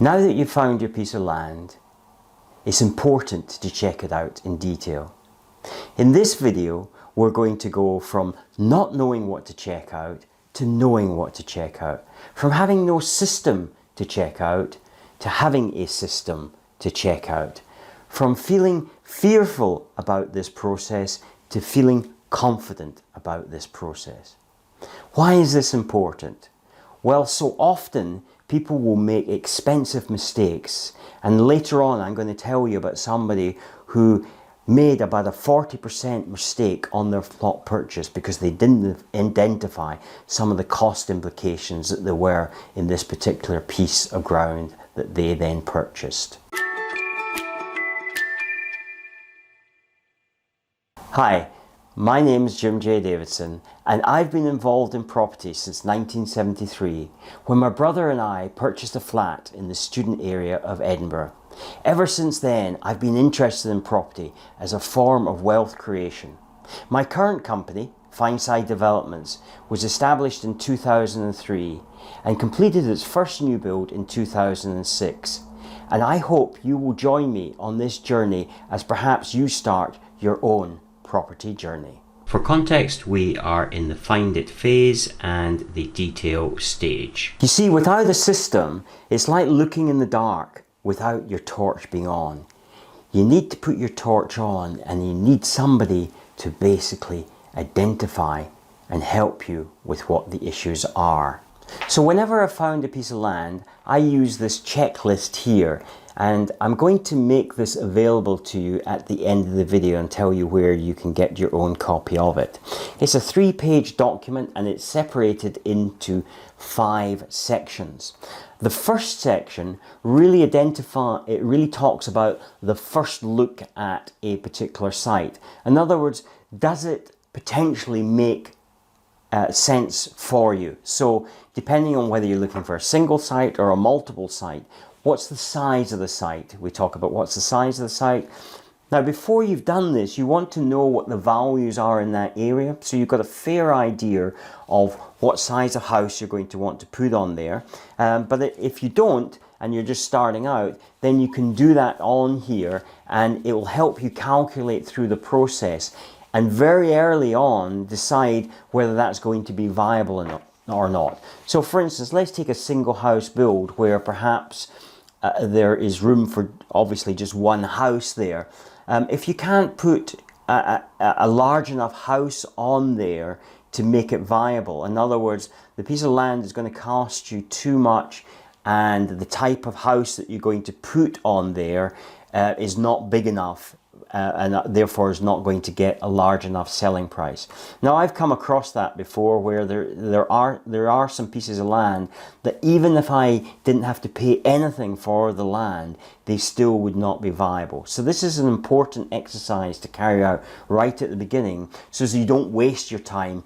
Now that you've found your piece of land, it's important to check it out in detail. In this video, we're going to go from not knowing what to check out to knowing what to check out. From having no system to check out to having a system to check out. From feeling fearful about this process to feeling confident about this process. Why is this important? Well, so often people will make expensive mistakes, and later on I'm going to tell you about somebody who made about a 40% mistake on their plot purchase because they didn't identify some of the cost implications that there were in this particular piece of ground that they then purchased. Hi, my name is Jim J. Davidson, and I've been involved in property since 1973 when my brother and I purchased a flat in the student area of Edinburgh. Ever since then, I've been interested in property as a form of wealth creation. My current company, Fineside Developments, was established in 2003 and completed its first new build in 2006. And I hope you will join me on this journey as perhaps you start your own property journey. For context, we are in the find it phase and the detail stage. You see, without a system, it's like looking in the dark without your torch being on. You need to put your torch on, and you need somebody to basically identify and help you with what the issues are. So whenever I found a piece of land, I use this checklist here, and I'm going to make this available to you at the end of the video and tell you where you can get your own copy of it. It's a 3-page document, and it's separated into 5 sections. The first section really talks about the first look at a particular site. In other words, does it potentially make sense for you? So depending on whether you're looking for a single site or a multiple site, what's the size of the site? We talk about what's the size of the site. Now, before you've done this, you want to know what the values are in that area. So you've got a fair idea of what size of house you're going to want to put on there. But if you don't, and you're just starting out, then you can do that on here, and it will help you calculate through the process and very early on decide whether that's going to be viable or not. So for instance, let's take a single house build where perhaps there is room for obviously just one house there. If you can't put a large enough house on there to make it viable, in other words, the piece of land is going to cost you too much and the type of house that you're going to put on there is not big enough, and therefore is not going to get a large enough selling price. Now, I've come across that before where there are some pieces of land that even if I didn't have to pay anything for the land, they still would not be viable. So this is an important exercise to carry out right at the beginning so you don't waste your time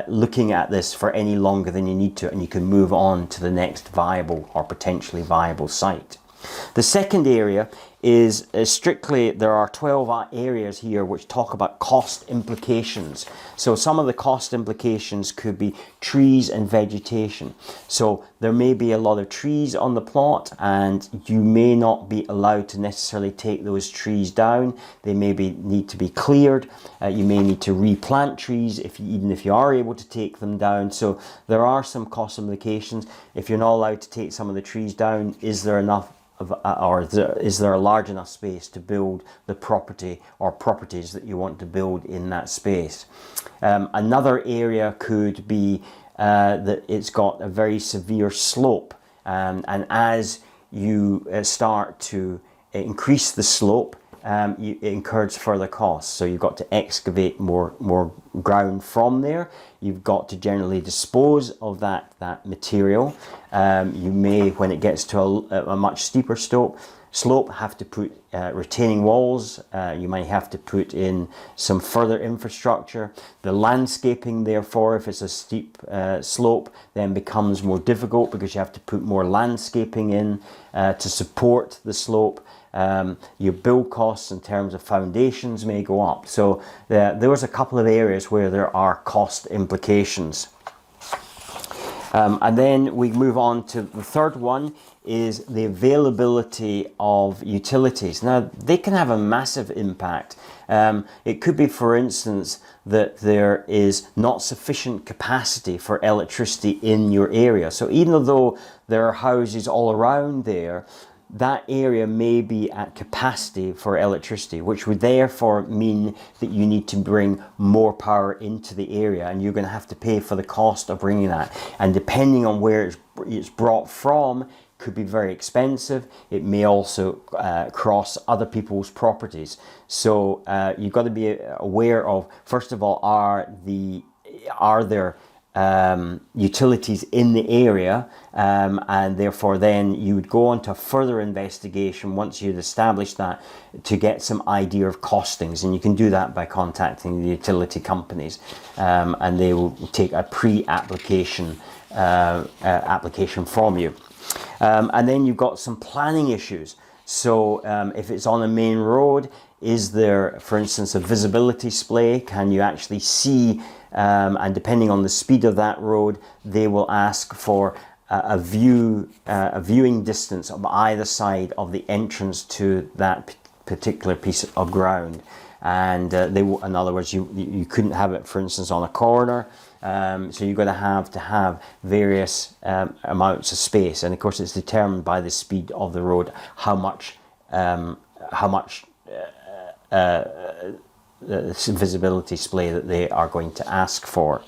looking at this for any longer than you need to, and you can move on to the next viable or potentially viable site. The second area is strictly, there are 12 areas here which talk about cost implications. So some of the cost implications could be trees and vegetation. So there may be a lot of trees on the plot, and you may not be allowed to necessarily take those trees down. They may need to be cleared. You may need to replant trees even if you are able to take them down. So there are some cost implications. If you're not allowed to take some of the trees down, is there enough is there a large enough space to build the property or properties that you want to build in that space? Another area could be that it's got a very severe slope, and as you start to increase the slope, it incurs further costs. So you've got to excavate more ground from there. You've got to generally dispose of that material. You may, when it gets to a much steeper slope, have to put retaining walls. You might have to put in some further infrastructure. The landscaping, therefore, if it's a steep slope, then becomes more difficult because you have to put more landscaping in to support the slope. Your build costs in terms of foundations may go up. So there was a couple of areas where there are cost implications. And then we move on to the third one, is the availability of utilities. Now, they can have a massive impact. It could be, for instance, that there is not sufficient capacity for electricity in your area. So even though there are houses all around there, that area may be at capacity for electricity, which would therefore mean that you need to bring more power into the area, and you're going to have to pay for the cost of bringing that. And depending on where it's brought from, could be very expensive. It may also cross other people's properties. So you've got to be aware of, first of all, are there utilities in the area, and therefore then you would go on to further investigation once you'd established that, to get some idea of costings, and you can do that by contacting the utility companies, and they will take a pre-application application from you. And then you've got some planning issues. So if it's on a main road, is there, for instance, a visibility display? Can you actually see? And depending on the speed of that road, they will ask for a viewing distance on either side of the entrance to that particular piece of ground. And they will, in other words, you couldn't have it, for instance, on a corner. So you're going to have various amounts of space, and of course it's determined by the speed of the road how much visibility display that they are going to ask for.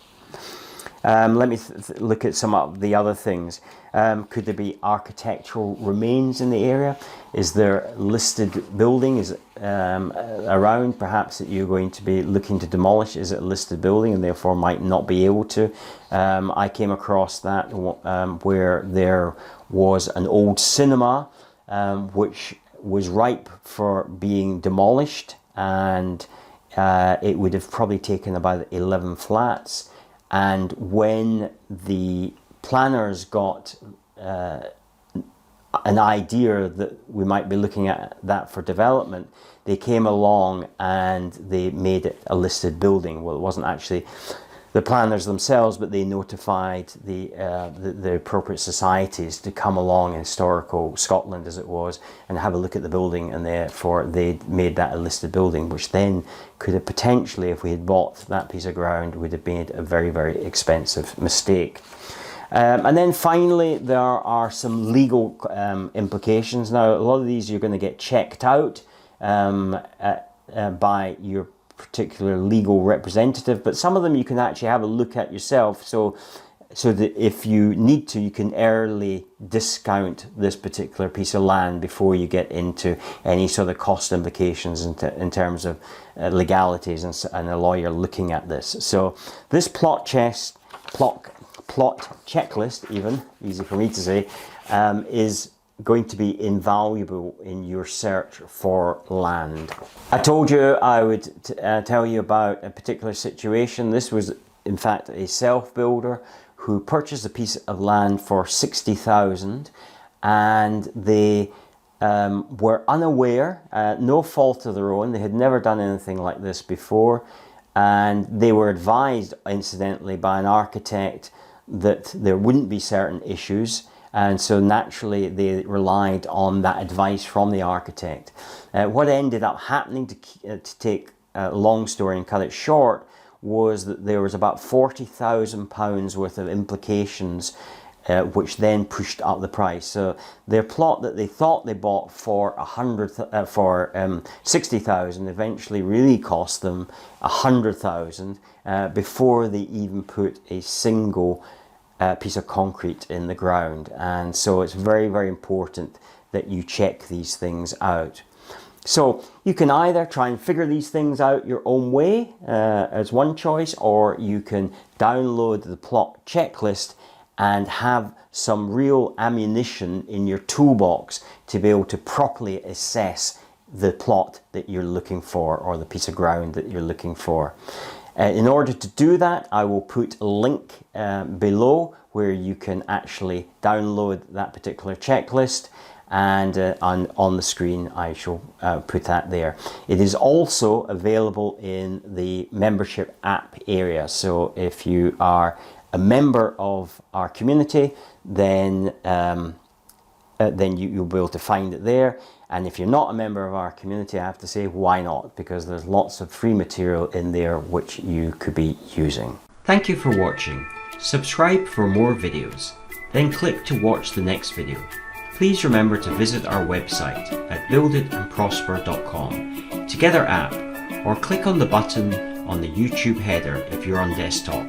Let me look at some of the other things. Could there be architectural remains in the area? Is there listed building around, perhaps, that you're going to be looking to demolish? Is it a listed building and therefore might not be able to? I came across that where there was an old cinema which was ripe for being demolished, and it would have probably taken about 11 flats. And when the planners got an idea that we might be looking at that for development, they came along and they made it a listed building. Well, it wasn't actually the planners themselves, but they notified the appropriate societies to come along, Historical Scotland as it was, and have a look at the building, and therefore they made that a listed building, which then could have potentially, if we had bought that piece of ground, would have made a very, very expensive mistake. And then finally, there are some legal implications. Now, a lot of these you're going to get checked out by your particular legal representative, but some of them you can actually have a look at yourself, so that if you need to, you can early discount this particular piece of land before you get into any sort of cost implications in terms of legalities and a lawyer looking at this. So this plot checklist, even easy for me to say, is going to be invaluable in your search for land. I told you I would tell you about a particular situation. This was in fact a self-builder who purchased a piece of land for 60,000, and they were unaware, no fault of their own, they had never done anything like this before, and they were advised, incidentally, by an architect that there wouldn't be certain issues. And so naturally they relied on that advice from the architect. What ended up happening, to take a long story and cut it short, was that there was about £40,000 worth of implications, which then pushed up the price. So their plot that they thought they bought for 60,000 eventually really cost them 100,000 before they even put a single piece of concrete in the ground. And so it's very, very important that you check these things out. So you can either try and figure these things out your own way as one choice, or you can download the plot checklist and have some real ammunition in your toolbox to be able to properly assess the plot that you're looking for, or the piece of ground that you're looking for. In order to do that, I will put a link below where you can actually download that particular checklist, and on the screen I shall put that there. It is also available in the membership app area, so if you are a member of our community, then you'll be able to find it there. And if you're not a member of our community, I have to say, why not? Because there's lots of free material in there which you could be using. Thank you for watching. Subscribe for more videos, then click to watch the next video. Please remember to visit our website at builditandprosper.com, Together app, or click on the button on the YouTube header if you're on desktop.